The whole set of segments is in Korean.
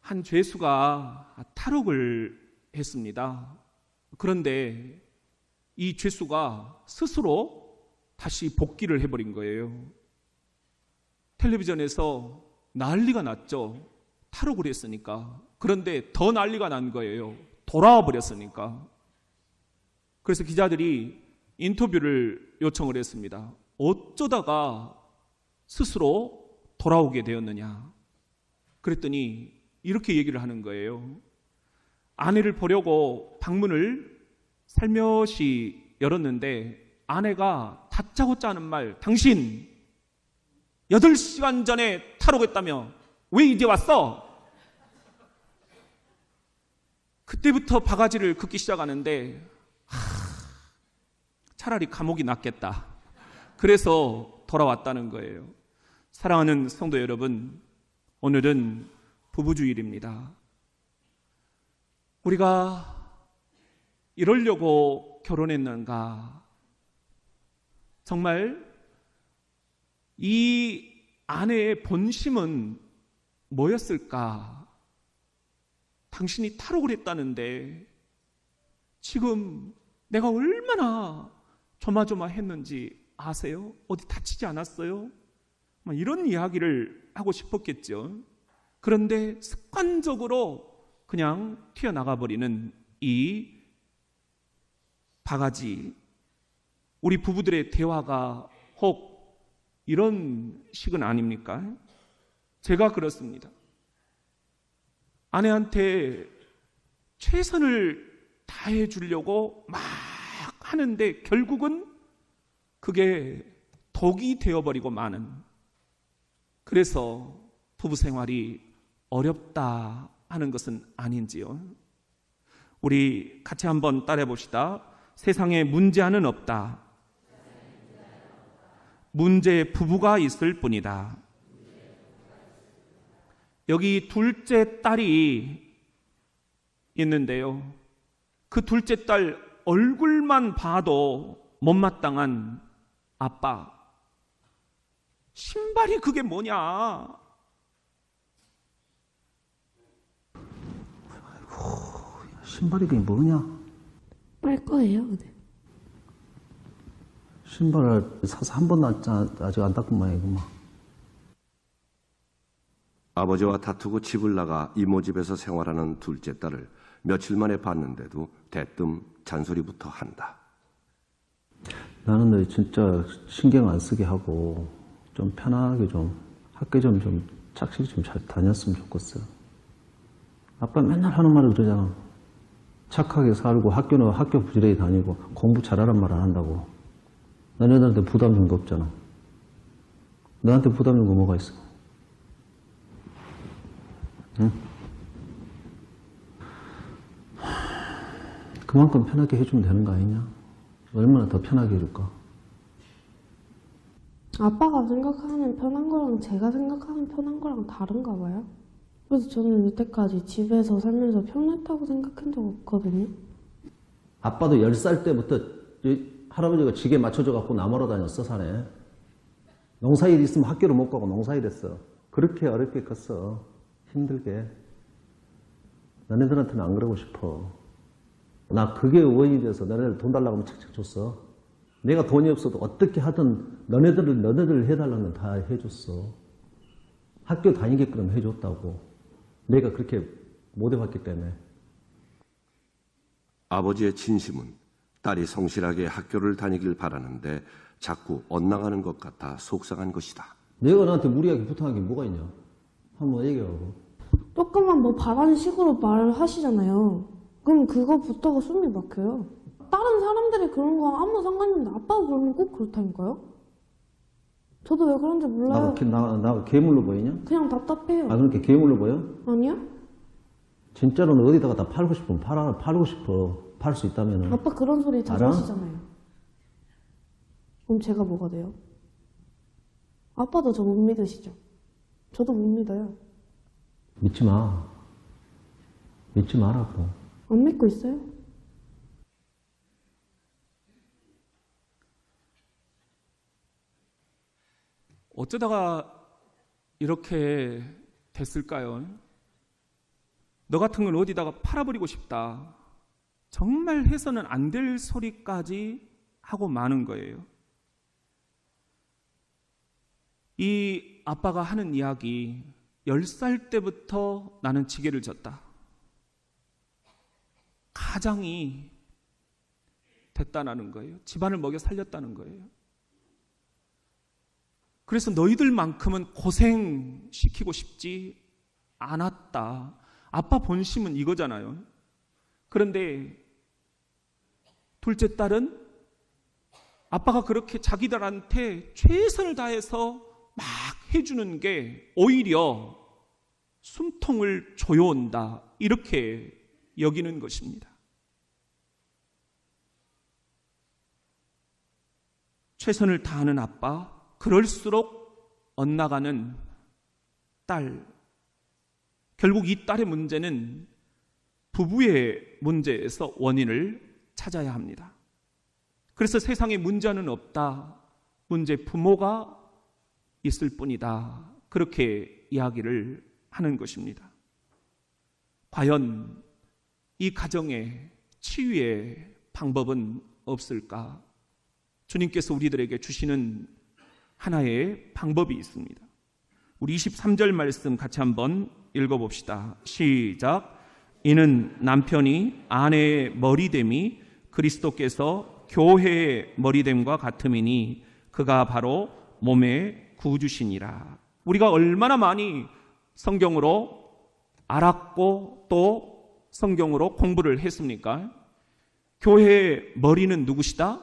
한 죄수가 탈옥을 했습니다. 그런데 이 죄수가 스스로 다시 복귀를 해버린 거예요. 텔레비전에서 난리가 났죠. 탈옥을 했으니까. 그런데 더 난리가 난 거예요. 돌아와 버렸으니까. 그래서 기자들이 인터뷰를 요청을 했습니다. 어쩌다가 스스로 돌아오게 되었느냐. 그랬더니 이렇게 얘기를 하는 거예요. 아내를 보려고 방문을 살며시 열었는데 아내가 다짜고짜 하는 말, 당신 8시간 전에 탈옥했다며 왜 이제 왔어? 그때부터 바가지를 긋기 시작하는데 차라리 감옥이 낫겠다. 그래서 돌아왔다는 거예요. 사랑하는 성도 여러분, 오늘은 부부주일입니다. 우리가 이러려고 결혼했는가? 정말 이 아내의 본심은 뭐였을까? 당신이 탈옥을 했다는데 지금 내가 얼마나 조마조마했는지 아세요? 어디 다치지 않았어요? 이런 이야기를 하고 싶었겠죠. 그런데 습관적으로 그냥 튀어나가 버리는 이 바가지, 우리 부부들의 대화가 혹 이런 식은 아닙니까? 제가 그렇습니다. 아내한테 최선을 다해 주려고 막 하는데 결국은 그게 독이 되어버리고 마는, 그래서 부부 생활이 어렵다 하는 것은 아닌지요. 우리 같이 한번 따라해 봅시다. 세상에 문제는 없다. 문제 부부가 있을 뿐이다. 여기 둘째 딸이 있는데요. 그 둘째 딸 얼굴만 봐도 못마땅한 아빠. 신발이 그게 뭐냐? 신발이 그게 뭐냐? 빨 거예요. 네. 신발을 사서 한 번도 아직 안 닦은 모양이구만. 아버지와 다투고 집을 나가 이모 집에서 생활하는 둘째 딸을 며칠 만에 봤는데도 대뜸 잔소리부터 한다. 나는 너 진짜 신경 안 쓰게 하고 좀 편하게 좀 학교 좀 착실히 좀 잘 다녔으면 좋겠어. 아빠 맨날 하는 말을 그러잖아. 착하게 살고 학교는 학교 부지런히 다니고 공부 잘하란 말 안 한다고. 너네들한테 부담 준 거 없잖아. 너한테 부담 준 거 뭐가 있어? 응? 그만큼 편하게 해주면 되는 거 아니냐? 얼마나 더 편하게 해줄까? 아빠가 생각하는 편한 거랑 제가 생각하는 편한 거랑 다른가 봐요. 그래서 저는 이때까지 집에서 살면서 편했다고 생각한 적 없거든요. 아빠도 10살 때부터 할아버지가 지게 맞춰줘 갖고 나무러 다녔어, 산에. 농사일 있으면 학교를 못 가고 농사일 했어. 그렇게 어렵게 컸어. 힘들게. 너네들한테는 안 그러고 싶어. 나 그게 원인이 돼서 너네들 돈 달라고 하면 착착 줬어. 내가 돈이 없어도 어떻게 하든 너네들 해달라는 다 해줬어. 학교 다니게끔 해줬다고. 내가 그렇게 못 해봤기 때문에. 아버지의 진심은 딸이 성실하게 학교를 다니길 바라는데 자꾸 엇나가는 것 같아 속상한 것이다. 내가 나한테 무리하게 부탁한 게 뭐가 있냐? 한번 얘기하고. 조금만 뭐 바라는 식으로 말을 하시잖아요. 그럼 그거부터가 숨이 막혀요. 다른 사람들이 그런 거 아무 상관이 없는데 아빠가 그러면 꼭 그렇다니까요? 저도 왜 그런지 몰라요. 나가 괴물로 보이냐? 그냥 답답해요. 아, 그렇게 괴물로 보여? 아니요? 진짜로는 어디다가 다 팔고 싶으면 팔고 싶어. 팔 수 있다면은. 아빠 그런 소리 자주 알아? 하시잖아요. 그럼 제가 뭐가 돼요? 아빠도 저 못 믿으시죠? 저도 못 믿어요. 믿지 마. 믿지 마라고. 안 믿고 있어요? 어쩌다가 이렇게 됐을까요? 너 같은 건 어디다가 팔아버리고 싶다. 정말 해서는 안 될 소리까지 하고 마는 거예요. 이 아빠가 하는 이야기, 10살 때부터 나는 지게를 졌다. 가장이 됐다는 거예요. 집안을 먹여 살렸다는 거예요. 그래서 너희들만큼은 고생시키고 싶지 않았다. 아빠 본심은 이거잖아요. 그런데 둘째 딸은 아빠가 그렇게 자기들한테 최선을 다해서 막 해주는 게 오히려 숨통을 조여온다. 이렇게 여기는 것입니다. 최선을 다하는 아빠, 그럴수록 엇나가는 딸. 결국 이 딸의 문제는 부부의 문제에서 원인을 찾아야 합니다. 그래서 세상에 문제는 없다. 문제 부모가 있을 뿐이다. 그렇게 이야기를 하는 것입니다. 과연 이 가정의 치유의 방법은 없을까? 주님께서 우리들에게 주시는 하나의 방법이 있습니다. 우리 23절 말씀 같이 한번 읽어봅시다. 시작. 이는 남편이 아내의 머리됨이 그리스도께서 교회의 머리됨과 같음이니 그가 바로 몸의 구주시니라. 우리가 얼마나 많이 성경으로 알았고 또 성경으로 공부를 했습니까? 교회의 머리는 누구시다?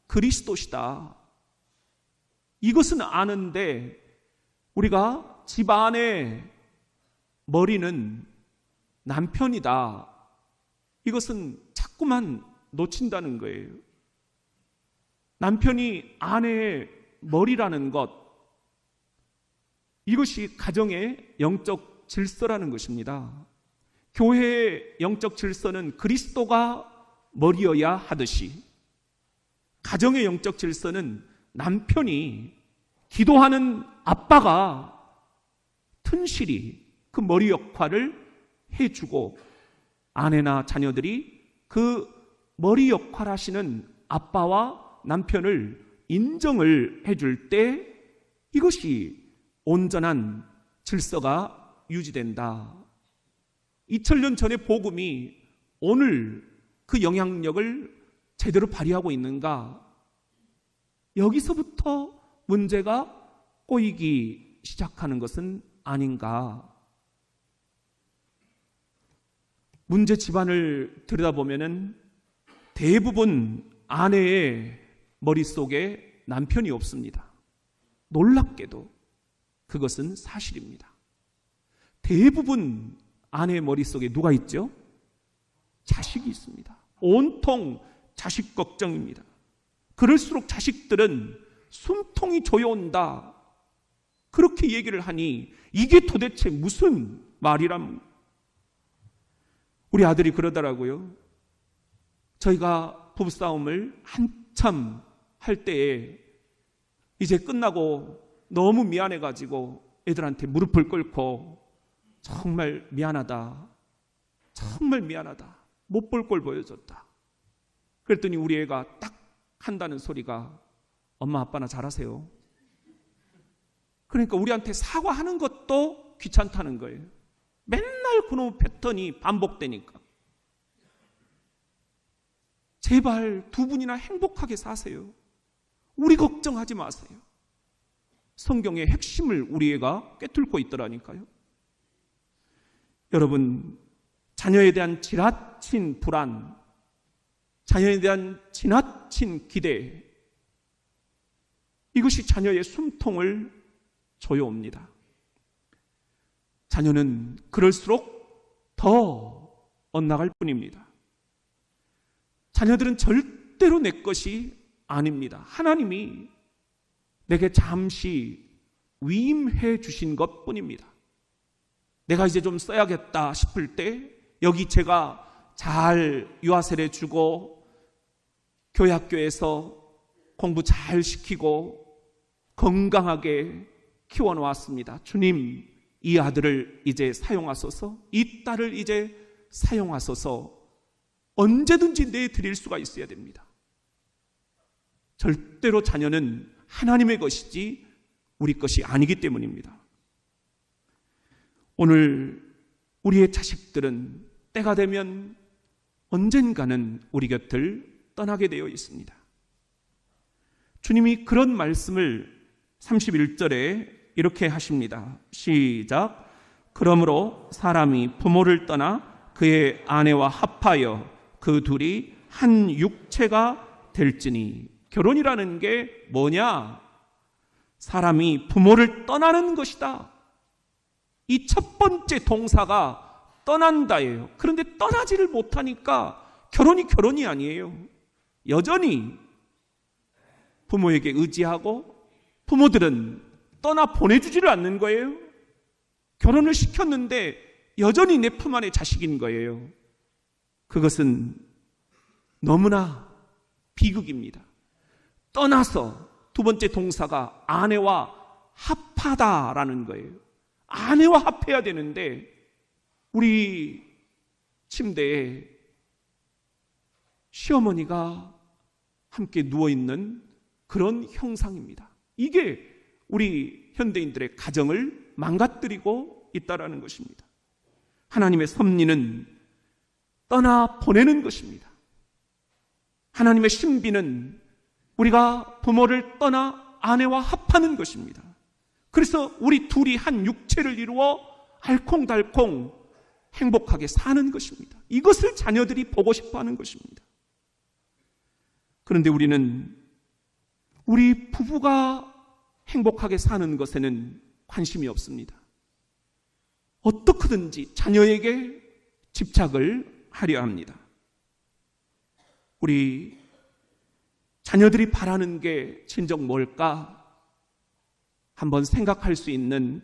그리스도시다. 이것은 아는데 우리가 집안의 머리는 남편이다. 이것은 자꾸만 놓친다는 거예요. 남편이 아내의 머리라는 것, 이것이 가정의 영적 질서라는 것입니다. 교회의 영적 질서는 그리스도가 머리여야 하듯이 가정의 영적 질서는 남편이 기도하는 아빠가 튼실히 그 머리 역할을 해주고 아내나 자녀들이 그 머리 역할 하시는 아빠와 남편을 인정을 해줄 때 이것이 온전한 질서가 유지된다. 2000년 전의 복음이 오늘 그 영향력을 제대로 발휘하고 있는가? 여기서부터 문제가 꼬이기 시작하는 것은 아닌가? 문제 집안을 들여다보면은 대부분 아내의 머릿속에 남편이 없습니다. 놀랍게도 그것은 사실입니다. 대부분 아내의 머릿속에 누가 있죠? 자식이 있습니다. 온통 자식 걱정입니다. 그럴수록 자식들은 숨통이 조여온다. 그렇게 얘기를 하니 이게 도대체 무슨 말이람? 우리 아들이 그러더라고요. 저희가 부부싸움을 한참 할 때에 이제 끝나고 너무 미안해가지고 애들한테 무릎을 꿇고 정말 미안하다. 정말 미안하다. 못 볼 걸 보여줬다. 그랬더니 우리 애가 딱 한다는 소리가 엄마 아빠나 잘하세요. 그러니까 우리한테 사과하는 것도 귀찮다는 거예요. 맨날 그놈의 패턴이 반복되니까. 제발 두 분이나 행복하게 사세요. 우리 걱정하지 마세요. 성경의 핵심을 우리 애가 꿰뚫고 있더라니까요. 여러분, 자녀에 대한 지나친 불안, 자녀에 대한 지나친 기대, 이것이 자녀의 숨통을 조여옵니다. 자녀는 그럴수록 더 엇나갈 뿐입니다. 자녀들은 절대로 내 것이 아닙니다. 하나님이 내게 잠시 위임해 주신 것 뿐입니다. 내가 이제 좀 써야겠다 싶을 때 여기 제가 잘 유아세례 주고 교회 학교에서 공부 잘 시키고 건강하게 키워놓았습니다. 주님, 이 아들을 이제 사용하소서, 이 딸을 이제 사용하소서 언제든지 내드릴 수가 있어야 됩니다. 절대로 자녀는 하나님의 것이지 우리 것이 아니기 때문입니다. 오늘 우리의 자식들은 때가 되면 언젠가는 우리 곁을 떠나게 되어 있습니다. 주님이 그런 말씀을 31절에 이렇게 하십니다. 시작. 그러므로 사람이 부모를 떠나 그의 아내와 합하여 그 둘이 한 육체가 될지니. 결혼이라는 게 뭐냐? 사람이 부모를 떠나는 것이다. 이 첫 번째 동사가 떠난다예요. 그런데 떠나지를 못하니까 결혼이 아니에요. 여전히 부모에게 의지하고 부모들은 떠나 보내주지를 않는 거예요. 결혼을 시켰는데 여전히 내 품 안에 자식인 거예요. 그것은 너무나 비극입니다. 떠나서 두 번째 동사가 아내와 합하다라는 거예요. 아내와 합해야 되는데 우리 침대에 시어머니가 함께 누워있는 그런 형상입니다. 이게 우리 현대인들의 가정을 망가뜨리고 있다는 것입니다. 하나님의 섭리는 떠나 보내는 것입니다. 하나님의 신비는 우리가 부모를 떠나 아내와 합하는 것입니다. 그래서 우리 둘이 한 육체를 이루어 알콩달콩 행복하게 사는 것입니다. 이것을 자녀들이 보고 싶어 하는 것입니다. 그런데 우리는 우리 부부가 행복하게 사는 것에는 관심이 없습니다. 어떻게든지 자녀에게 집착을 하려 합니다. 우리 자녀들이 바라는 게 진정 뭘까? 한번 생각할 수 있는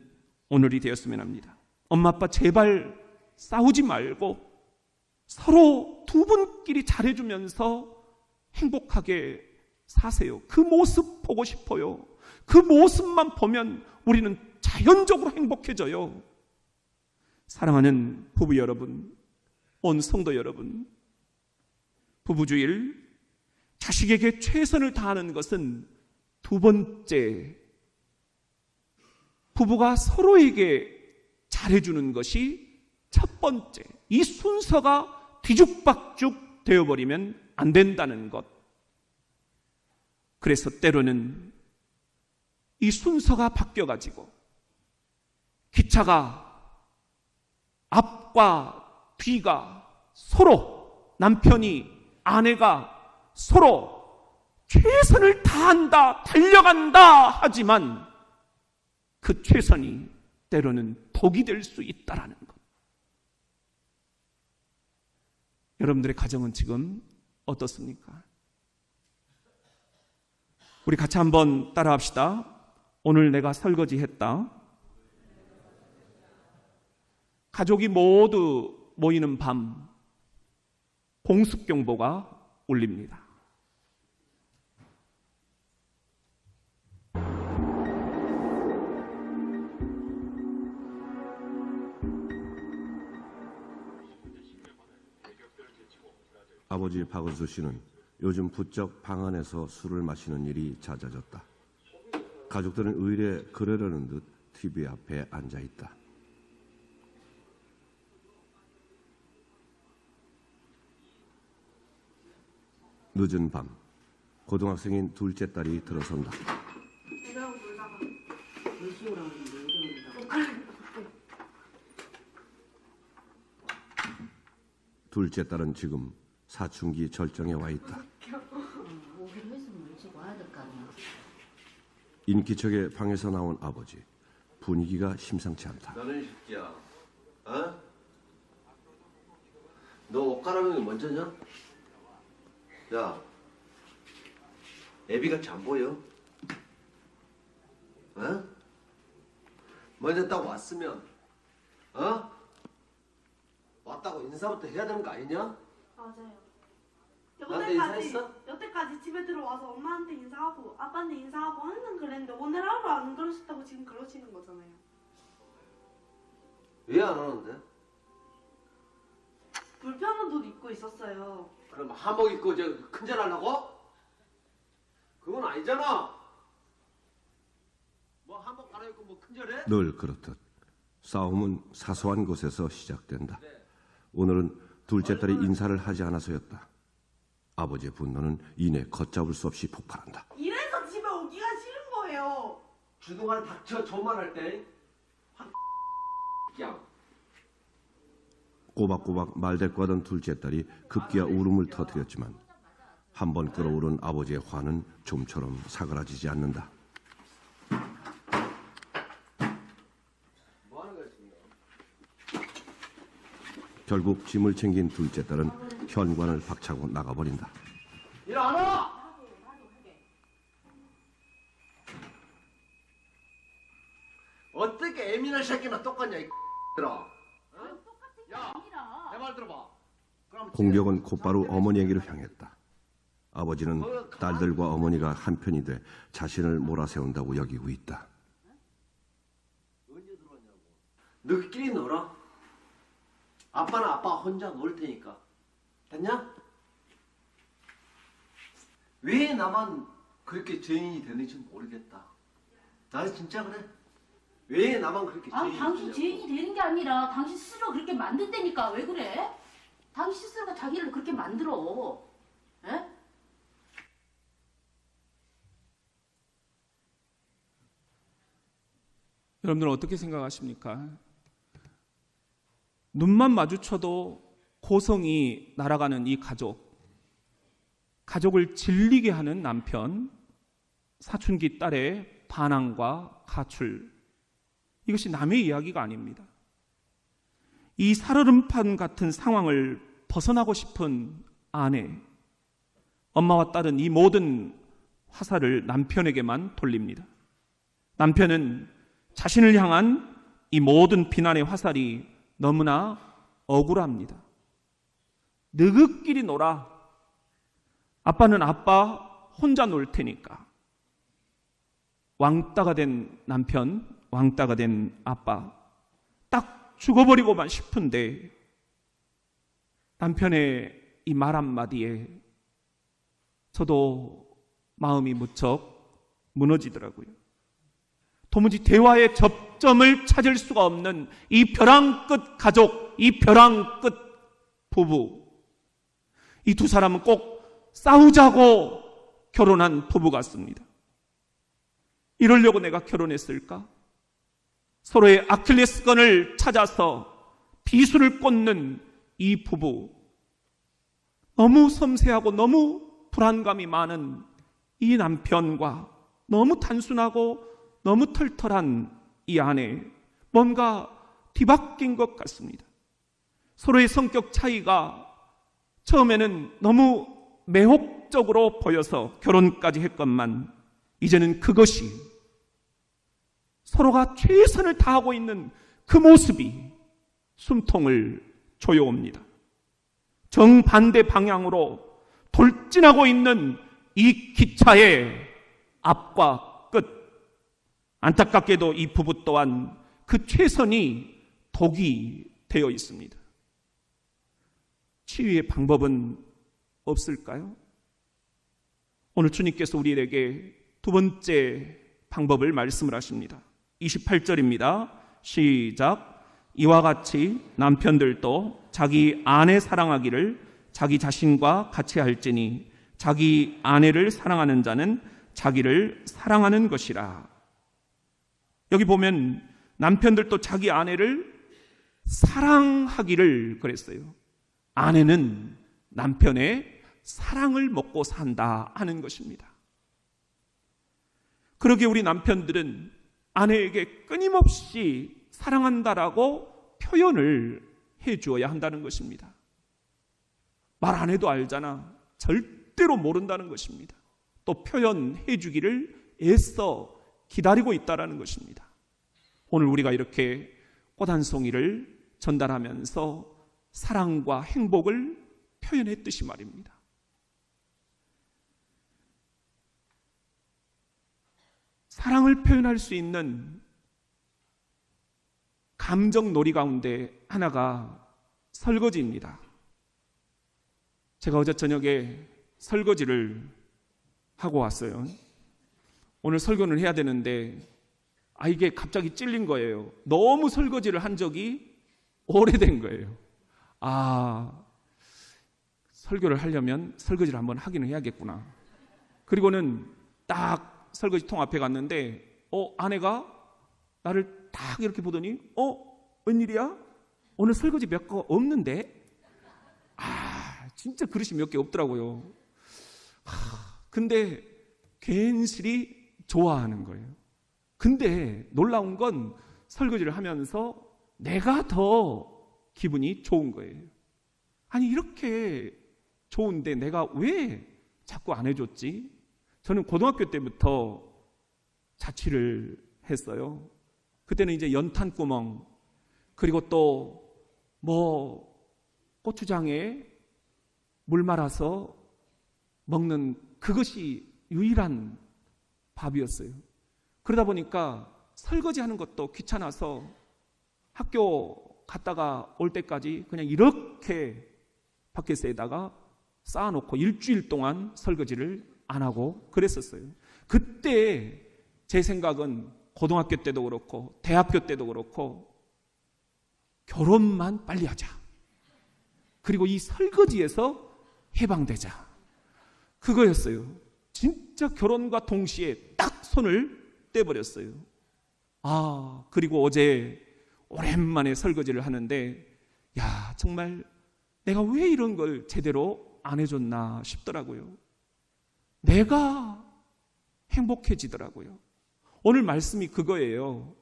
오늘이 되었으면 합니다. 엄마 아빠 제발 싸우지 말고 서로 두 분끼리 잘해주면서 행복하게 사세요. 그 모습 보고 싶어요. 그 모습만 보면 우리는 자연적으로 행복해져요. 사랑하는 부부 여러분, 온 성도 여러분, 부부주일 자식에게 최선을 다하는 것은 두 번째, 부부가 서로에게 잘해주는 것이 첫 번째. 이 순서가 뒤죽박죽 되어버리면 안 된다는 것. 그래서 때로는 이 순서가 바뀌어가지고 기차가 앞과 뒤가 서로, 남편이 아내가 서로 최선을 다한다, 달려간다 하지만 그 최선이 때로는 독이 될 수 있다라는 것. 여러분들의 가정은 지금 어떻습니까? 우리 같이 한번 따라합시다. 오늘 내가 설거지했다. 가족이 모두 모이는 밤 공습경보가 울립니다. 아버지 박은수 씨는 요즘 부쩍 방 안에서 술을 마시는 일이 잦아졌다. 가족들은 의례 그러려는 듯 TV 앞에 앉아있다. 늦은 밤, 고등학생인 둘째 딸이 들어선다. 둘째 딸은 지금 사춘기 절정에 와 있다. 인기척에 방에서 나온 아버지, 분위기가 심상치 않다. 너는 이 새끼야, 어? 너 옷 갈아입는 게 먼저냐? 야, 애비같이 안 보여? 어? 먼저 딱 왔으면, 어? 왔다고 인사부터 해야 되는 거 아니냐? 맞아요. 나한테 인사했어? 여태까지 집에 들어와서 엄마한테 인사하고 아빠한테 인사하고 항상 그랬는데 오늘 하루 안 그러셨다고 지금 그러시는 거잖아요. 왜 안 하는데? 불편한 옷 입고 있었어요. 그럼 한복 입고 저 큰절하려고? 그건 아니잖아. 뭐 한복 갈아입고 뭐 큰절해? 늘 그렇듯 싸움은 사소한 곳에서 시작된다. 오늘은 둘째 딸이 인사를 하지 않아서였다. 아버지의 분노는 이내 걷잡을 수 없이 폭발한다. 이래서 집에 오기가 싫은 거예요. 주둥아리 닥쳐 존말할 때 확 그냥 꼬박꼬박 말대꾸하던 둘째 딸이 급기야 울음을 터뜨렸지만 한 번 끓어오른 아버지의 화는 좀처럼 사그라지지 않는다. 뭐 하는 거야 지금? 결국 짐을 챙긴 둘째 딸은 현관을 박차고 나가버린다. 일 안 와! 어떻게 애미날 새끼나 똑같냐 이 들아? 야, 내 말 들어봐. 그럼 공격은 곧바로 어머니에게로 향했다. 아버지는 딸들과 어머니가 한편이 돼 자신을 몰아세운다고 여기고 있다. 언제 들어왔냐고. 너희끼리 놀아. 아빠는 아빠 혼자 놀 테니까. 됐냐? 왜 나만 그렇게 죄인이 되는지 모르겠다. 나는 진짜 그래. 왜 나만 그렇게 아니 죄인이 당신 되냐고. 죄인이 되는 게 아니라 당신 스스로 그렇게 만든다니까. 왜 그래? 당신 스스로가 자기를 그렇게 만들어. 에? 여러분들은 어떻게 생각하십니까? 눈만 마주쳐도 고성이 날아가는 이 가족을 질리게 하는 남편, 사춘기 딸의 반항과 가출, 이것이 남의 이야기가 아닙니다. 이 살얼음판 같은 상황을 벗어나고 싶은 아내, 엄마와 딸은 이 모든 화살을 남편에게만 돌립니다. 남편은 자신을 향한 이 모든 비난의 화살이 너무나 억울합니다. 너희끼리 놀아. 아빠는 아빠 혼자 놀 테니까. 왕따가 된 남편, 왕따가 된 아빠, 딱 죽어버리고만 싶은데 남편의 이 말 한마디에 저도 마음이 무척 무너지더라고요. 도무지 대화의 접점을 찾을 수가 없는 이 벼랑 끝 가족, 이 벼랑 끝 부부, 이 두 사람은 꼭 싸우자고 결혼한 부부 같습니다. 이러려고 내가 결혼했을까? 서로의 아킬레스건을 찾아서 비수를 꽂는 이 부부, 너무 섬세하고 너무 불안감이 많은 이 남편과 너무 단순하고 너무 털털한 이 아내, 뭔가 뒤바뀐 것 같습니다. 서로의 성격 차이가 처음에는 너무 매혹적으로 보여서 결혼까지 했건만 이제는 그것이 서로가 최선을 다하고 있는 그 모습이 숨통을 조여옵니다. 정반대 방향으로 돌진하고 있는 이 기차의 앞과 끝, 안타깝게도 이 부부 또한 그 최선이 독이 되어 있습니다. 치유의 방법은 없을까요? 오늘 주님께서 우리에게 두 번째 방법을 말씀을 하십니다. 28절입니다. 시작. 이와 같이 남편들도 자기 아내 사랑하기를 자기 자신과 같이 할지니 자기 아내를 사랑하는 자는 자기를 사랑하는 것이라. 여기 보면 남편들도 자기 아내를 사랑하기를 그랬어요. 아내는 남편의 사랑을 먹고 산다 하는 것입니다. 그러기에 우리 남편들은 아내에게 끊임없이 사랑한다라고 표현을 해주어야 한다는 것입니다. 말 안 해도 알잖아. 절대로 모른다는 것입니다. 또 표현해 주기를 애써 기다리고 있다는 것입니다. 오늘 우리가 이렇게 꽃 한 송이를 전달하면서 사랑과 행복을 표현했듯이 말입니다. 사랑을 표현할 수 있는 감정놀이 가운데 하나가 설거지입니다. 제가 어제 저녁에 설거지를 하고 왔어요. 오늘 설교는 해야 되는데 이게 갑자기 찔린 거예요. 너무 설거지를 한 적이 오래된 거예요. 설교를 하려면 설거지를 한번 하기는 해야겠구나. 그리고는 딱 설거지통 앞에 갔는데 아내가 나를 딱 이렇게 보더니 웬일이야? 오늘 설거지 몇 거 없는데? 진짜 그릇이 몇 개 없더라고요. 근데 괜스레 좋아하는 거예요. 근데 놀라운 건 설거지를 하면서 내가 더 기분이 좋은 거예요. 이렇게 좋은데 내가 왜 자꾸 안 해줬지? 저는 고등학교 때부터 자취를 했어요. 그때는 이제 연탄구멍, 그리고 또 고추장에 물 말아서 먹는 그것이 유일한 밥이었어요. 그러다 보니까 설거지하는 것도 귀찮아서 학교 갔다가 올 때까지 그냥 이렇게 바켓에다가 쌓아놓고 일주일 동안 설거지를 안 하고 그랬었어요. 그때 제 생각은 고등학교 때도 그렇고 대학교 때도 그렇고 결혼만 빨리 하자. 그리고 이 설거지에서 해방되자. 그거였어요. 진짜 결혼과 동시에 딱 손을 떼버렸어요. 그리고 어제 오랜만에 설거지를 하는데 정말 내가 왜 이런 걸 제대로 안 해줬나 싶더라고요. 내가 행복해지더라고요. 오늘 말씀이 그거예요.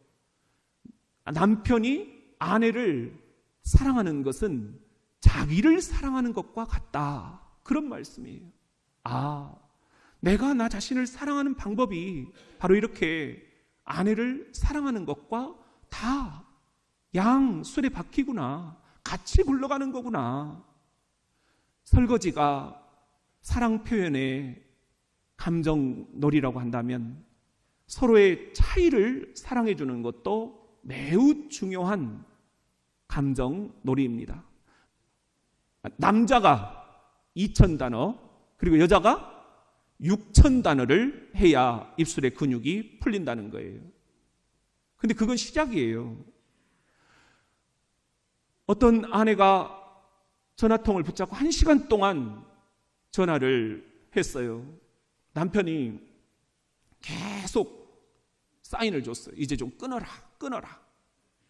남편이 아내를 사랑하는 것은 자기를 사랑하는 것과 같다. 그런 말씀이에요. 내가 나 자신을 사랑하는 방법이 바로 이렇게 아내를 사랑하는 것과 다 양술에 박히구나. 같이 굴러가는 거구나. 설거지가 사랑 표현의 감정놀이라고 한다면 서로의 차이를 사랑해 주는 것도 매우 중요한 감정놀이입니다. 남자가 2000단어 그리고 여자가 6000단어를 해야 입술의 근육이 풀린다는 거예요. 근데 그건 시작이에요. 어떤 아내가 전화통을 붙잡고 1시간 동안 전화를 했어요. 남편이 계속 사인을 줬어요. 이제 좀 끊어라.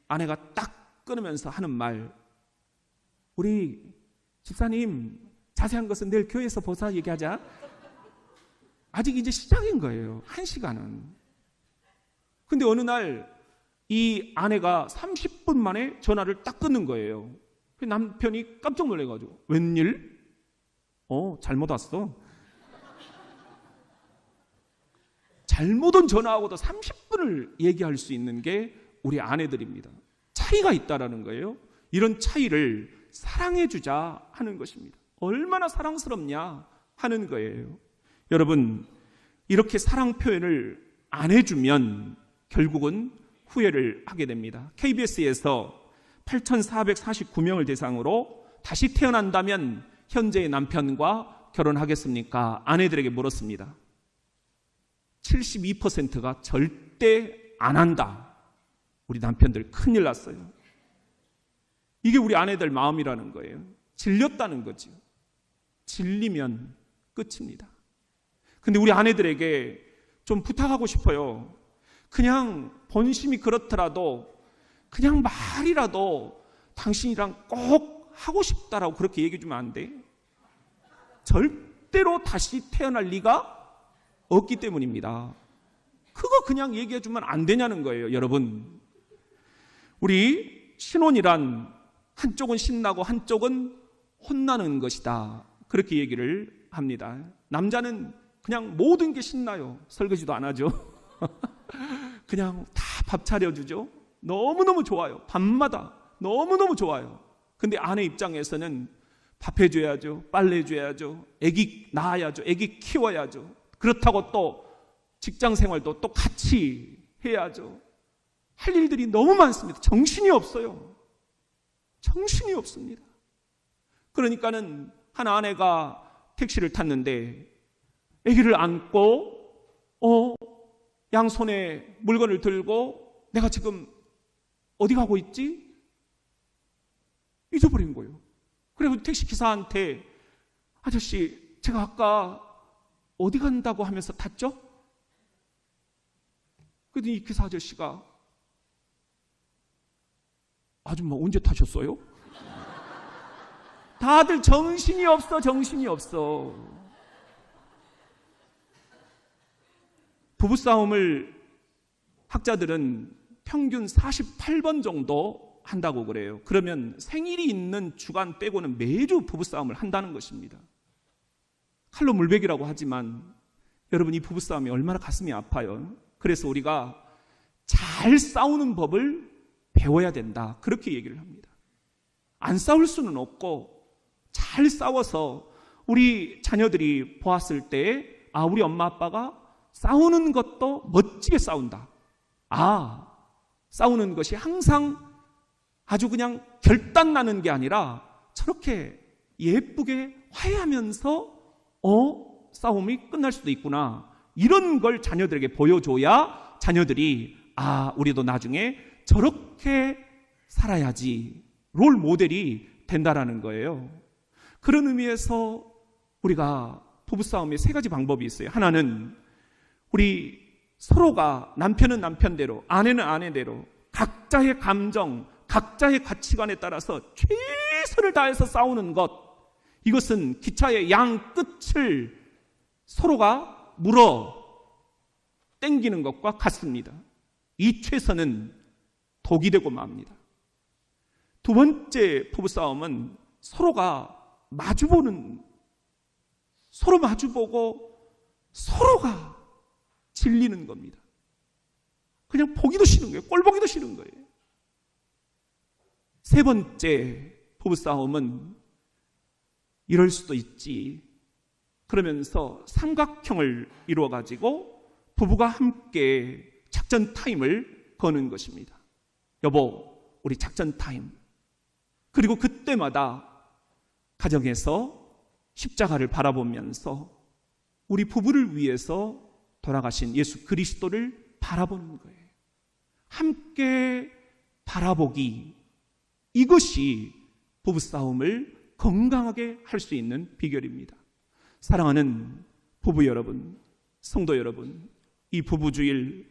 아내가 딱 끊으면서 하는 말, 우리 집사님 자세한 것은 내일 교회에서 보자 얘기하자. 아직 이제 시작인 거예요. 1시간은. 근데 어느 날 이 아내가 30분 만에 전화를 딱 끊는 거예요. 남편이 깜짝 놀래가지고 웬일? 잘못 왔어. 잘못 온 전화하고도 30분을 얘기할 수 있는 게 우리 아내들입니다. 차이가 있다라는 거예요. 이런 차이를 사랑해주자 하는 것입니다. 얼마나 사랑스럽냐 하는 거예요. 여러분, 이렇게 사랑 표현을 안 해주면 결국은 후회를 하게 됩니다. KBS에서 8,449명을 대상으로 다시 태어난다면 현재의 남편과 결혼하겠습니까? 아내들에게 물었습니다. 72%가 절대 안 한다. 우리 남편들 큰일 났어요. 이게 우리 아내들 마음이라는 거예요. 질렸다는 거죠. 질리면 끝입니다. 근데 우리 아내들에게 좀 부탁하고 싶어요. 그냥 본심이 그렇더라도 그냥 말이라도 당신이랑 꼭 하고 싶다라고 그렇게 얘기해 주면 안 돼. 절대로 다시 태어날 리가 없기 때문입니다. 그거 그냥 얘기해 주면 안 되냐는 거예요, 여러분. 우리 신혼이란 한쪽은 신나고 한쪽은 혼나는 것이다. 그렇게 얘기를 합니다. 남자는 그냥 모든 게 신나요. 설거지도 안 하죠. 그냥 다 밥 차려주죠. 너무너무 좋아요. 밤마다 너무너무 좋아요. 근데 아내 입장에서는 밥 해줘야죠. 빨래 해줘야죠. 애기 낳아야죠. 애기 키워야죠. 그렇다고 또 직장 생활도 또 같이 해야죠. 할 일들이 너무 많습니다. 정신이 없어요. 정신이 없습니다. 그러니까는 한 아내가 택시를 탔는데 아기를 안고 양손에 물건을 들고 내가 지금 어디 가고 있지? 잊어버린 거예요. 그리고 택시 기사한테 아저씨 제가 아까 어디 간다고 하면서 탔죠? 그랬더니 이 기사 아저씨가 아줌마 언제 타셨어요? 다들 정신이 없어. 부부싸움을 학자들은 평균 48번 정도 한다고 그래요. 그러면 생일이 있는 주간 빼고는 매주 부부싸움을 한다는 것입니다. 칼로 물베기라고 하지만 여러분 이 부부싸움이 얼마나 가슴이 아파요. 그래서 우리가 잘 싸우는 법을 배워야 된다. 그렇게 얘기를 합니다. 안 싸울 수는 없고 잘 싸워서 우리 자녀들이 보았을 때 우리 엄마 아빠가 싸우는 것도 멋지게 싸운다. 싸우는 것이 항상 아주 그냥 결단 나는 게 아니라 저렇게 예쁘게 화해하면서 싸움이 끝날 수도 있구나. 이런 걸 자녀들에게 보여줘야 자녀들이 우리도 나중에 저렇게 살아야지 롤 모델이 된다라는 거예요. 그런 의미에서 우리가 부부싸움에 세 가지 방법이 있어요. 하나는 우리 서로가 남편은 남편대로 아내는 아내대로 각자의 감정, 각자의 가치관에 따라서 최선을 다해서 싸우는 것, 이것은 기차의 양 끝을 서로가 물어 땡기는 것과 같습니다. 이 최선은 독이 되고 맙니다. 두 번째 부부싸움은 서로가 서로 마주보고 서로가 질리는 겁니다. 그냥 보기도 싫은 거예요. 꼴 보기도 싫은 거예요. 세 번째 부부싸움은 이럴 수도 있지. 그러면서 삼각형을 이루어가지고 부부가 함께 작전 타임을 거는 것입니다. 여보, 우리 작전 타임. 그리고 그때마다 가정에서 십자가를 바라보면서 우리 부부를 위해서 돌아가신 예수 그리스도를 바라보는 거예요. 함께 바라보기, 이것이 부부싸움을 건강하게 할 수 있는 비결입니다. 사랑하는 부부 여러분, 성도 여러분, 이 부부주일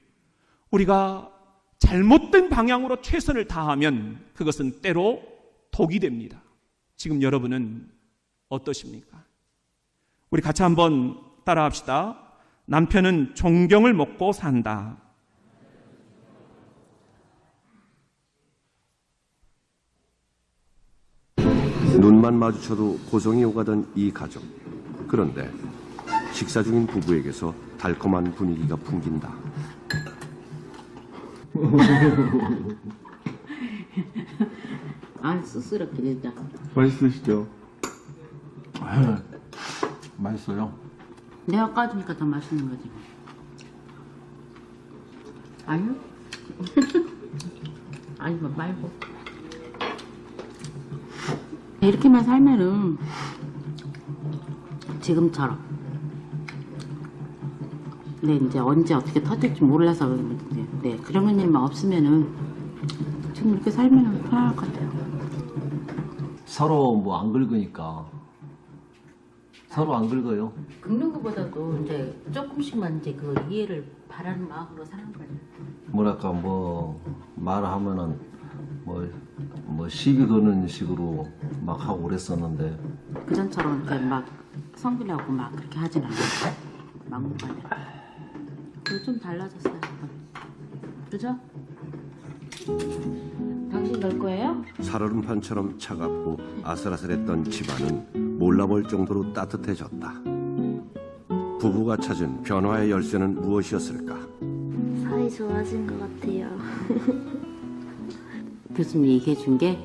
우리가 잘못된 방향으로 최선을 다하면 그것은 때로 독이 됩니다. 지금 여러분은 어떠십니까? 우리 같이 한번 따라합시다. 남편은 존경을 먹고 산다. 눈만 마주쳐도 고성이 오가던 이 가정. 그런데 식사 중인 부부에게서 달콤한 분위기가 풍긴다. 쑥스럽게 진짜. 맛있으시죠? 맛있어요. 내가 까주니까 더 맛있는 거지. 아니요? 아니 뭐 말고. 이렇게만 살면은 지금처럼. 근데 이제 언제 어떻게 터질지 몰라서 그런데 그런 일만 없으면은 지금 이렇게 살면 편할 것 같아요. 서로 뭐 안 긁으니까. 서로 안 긁어요. 긁는 것보다도 이제 조금씩만 이제 그 이해를 바라는 마음으로 사는 거예요. 뭐랄까 말하면은 시비 거는 식으로 막 하고 그랬었는데 그전처럼 이렇게 막 성기려고 막 그렇게 하진 않아요. 막무가내. 그거 좀 달라졌어요. 그죠? 당신 넣을 거예요? 살얼음판처럼 차갑고 아슬아슬했던 집안은 몰라볼 정도로 따뜻해졌다. 부부가 찾은 변화의 열쇠는 무엇이었을까? 사이 좋아진 것 같아요. 교수님이 얘기해 준 게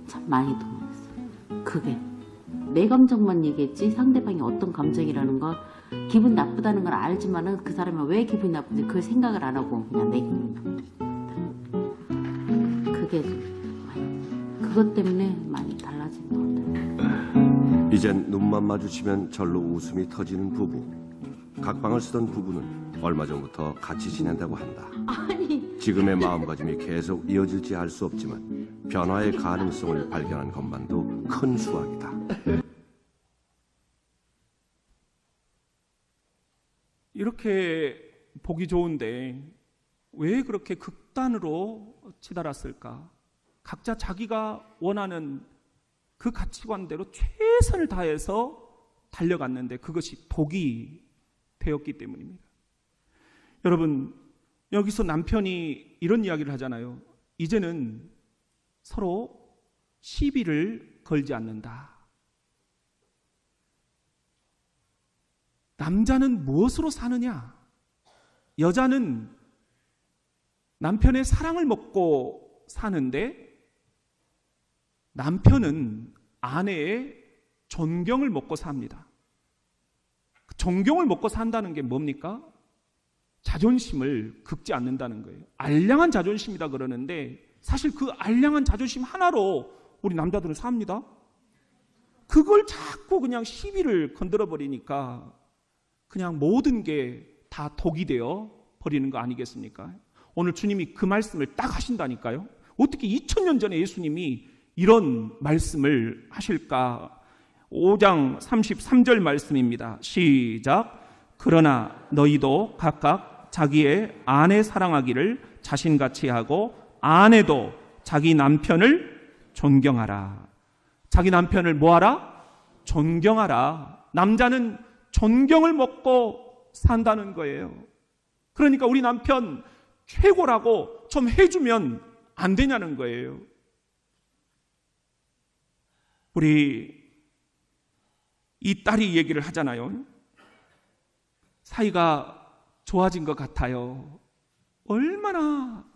참 많이 도움이 됐어. 그게 내 감정만 얘기했지 상대방이 어떤 감정이라는 건 기분 나쁘다는 걸 알지만은 그 사람이 왜 기분이 나쁜지 그 생각을 안 하고 그냥 내 기분이 나쁜지. 그게 그것 때문에 많이 달라진 것 같아요. 이젠 눈만 마주치면 절로 웃음이 터지는 부부. 각방을 쓰던 부부는 얼마 전부터 같이 지낸다고 한다. 지금의 마음가짐이 계속 이어질지 알 수 없지만 변화의 가능성을 발견한 것만도 큰 수확이다. 이렇게 보기 좋은데 왜 그렇게 극단으로 치달았을까? 각자 자기가 원하는 그 가치관대로 최선을 다해서 달려갔는데 그것이 독이 되었기 때문입니다. 여러분, 여기서 남편이 이런 이야기를 하잖아요. 이제는 서로 시비를 걸지 않는다. 남자는 무엇으로 사느냐? 여자는 남편의 사랑을 먹고 사는데 남편은 아내의 존경을 먹고 삽니다. 존경을 먹고 산다는 게 뭡니까? 자존심을 긁지 않는다는 거예요. 알량한 자존심이다 그러는데 사실 그 알량한 자존심 하나로 우리 남자들은 삽니다. 그걸 자꾸 그냥 시비를 건드려 버리니까 그냥 모든 게 다 독이 되어 버리는 거 아니겠습니까? 오늘 주님이 그 말씀을 딱 하신다니까요. 어떻게 2000년 전에 예수님이 이런 말씀을 하실까? 5장 33절 말씀입니다. 시작. 그러나 너희도 각각 자기의 아내 사랑하기를 자신같이 하고 아내도 자기 남편을 존경하라. 자기 남편을 뭐하라? 존경하라. 남자는 존경을 먹고 산다는 거예요. 그러니까 우리 남편 최고라고 좀 해주면 안 되냐는 거예요. 우리 이 딸이 얘기를 하잖아요. 사이가 좋아진 것 같아요. 얼마나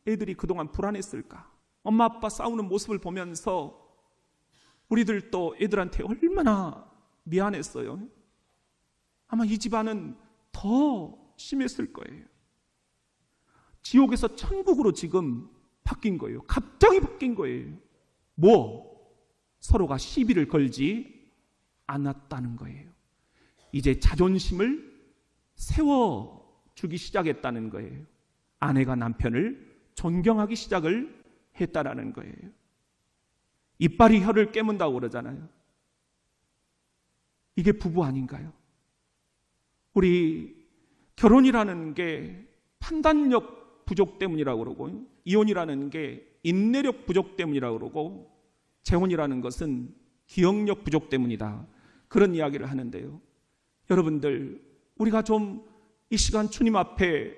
애들이 그동안 불안했을까. 엄마 아빠 싸우는 모습을 보면서 우리들도 애들한테 얼마나 미안했어요. 아마 이 집안은 더 심했을 거예요. 지옥에서 천국으로 지금 바뀐 거예요. 갑자기 바뀐 거예요. 서로가 시비를 걸지 않았다는 거예요. 이제 자존심을 세워주기 시작했다는 거예요. 아내가 남편을 존경하기 시작을 했다라는 거예요. 이빨이 혀를 깨문다고 그러잖아요. 이게 부부 아닌가요? 우리 결혼이라는 게 판단력 부족 때문이라고 그러고, 이혼이라는 게 인내력 부족 때문이라고 그러고, 재혼이라는 것은 기억력 부족 때문이다. 그런 이야기를 하는데요. 여러분들, 우리가 좀 이 시간 주님 앞에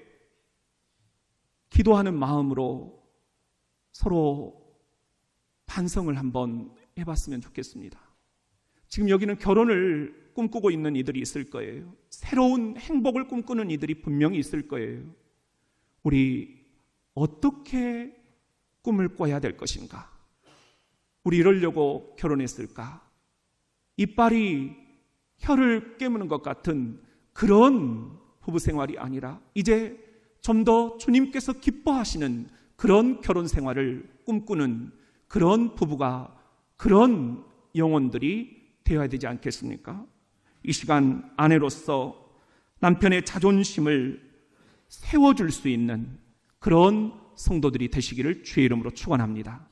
기도하는 마음으로 서로 반성을 한번 해봤으면 좋겠습니다. 지금 여기는 결혼을 꿈꾸고 있는 이들이 있을 거예요. 새로운 행복을 꿈꾸는 이들이 분명히 있을 거예요. 우리 어떻게 꿈을 꿔야 될 것인가? 우리 이러려고 결혼했을까? 이빨이 혀를 깨무는 것 같은 그런 부부 생활이 아니라 이제 좀 더 주님께서 기뻐하시는 그런 결혼 생활을 꿈꾸는 그런 부부가, 그런 영혼들이 되어야 되지 않겠습니까? 이 시간 아내로서 남편의 자존심을 세워줄 수 있는 그런 성도들이 되시기를 주의 이름으로 축원합니다.